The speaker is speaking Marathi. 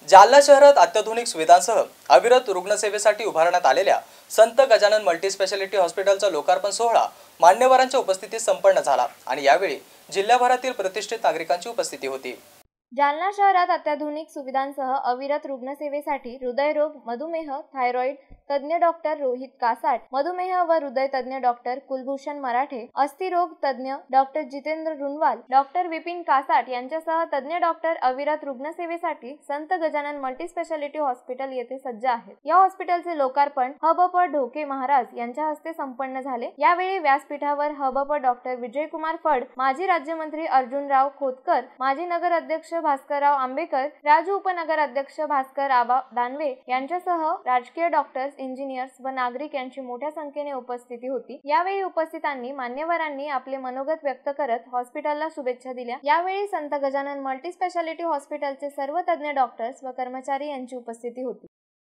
जालना शहरात अत्याधुनिक सुविधांसह अविरत रुग्णसेवेसाठी उभारण्यात आलेल्या संत गजानन मल्टीस्पेशालिटी हॉस्पिटलचा लोकार्पण सोहळा मान्यवरांच्या उपस्थितीत संपन्न झाला आणि यावेळी जिल्ह्याभरातील प्रतिष्ठित नागरिकांची उपस्थिती होती। जालना शहरात अत्याधुनिक सुविधांसह अविरत रुग्णसेवेसाठी हृदयरोग, मधुमेह, थायरॉइड तज्ञ डॉक्टर रोहित कासाट, मधुमेह व हृदय तज्ञ डॉक्टर कुलभूषण मराठे, अस्थिरोग तज्ञ डॉक्टर जितेंद्र रुनवाल, डॉक्टर विपिन कासाट यांच्यासह तज्ञ डॉक्टर अविरत रुग्णसेवेसाठी संत गजानन मल्टीस्पेशालिटी हॉस्पिटल येथे सज्ज आहेत। या हॉस्पिटलचे लोकार्पण हबप ढोके महाराज यांच्या हस्ते संपन्न झाले। यावेळी व्यासपीठावर हबप डॉक्टर विजयकुमार फड, माजी राज्यमंत्री अर्जुनराव खोतकर, माजी नगर अध्यक्ष भास्करराव आंबेकर, राजू उपनगर अध्यक्ष भास्कर आबा दानवे यांच्यासह राजकीय डॉक्टर्स, इंजिनियर्स व नागरिक यांची मोठ्या संख्येने उपस्थिती होती। यावेळी उपस्थितांनी मान्यवरांनी आपले मनोगत व्यक्त करत हॉस्पिटलला शुभेच्छा दिल्या। यावेळी संत गजानन मल्टीस्पेशालिटी हॉस्पिटलचे सर्व तज्ञ डॉक्टर्स व कर्मचारी यांची उपस्थिती होती।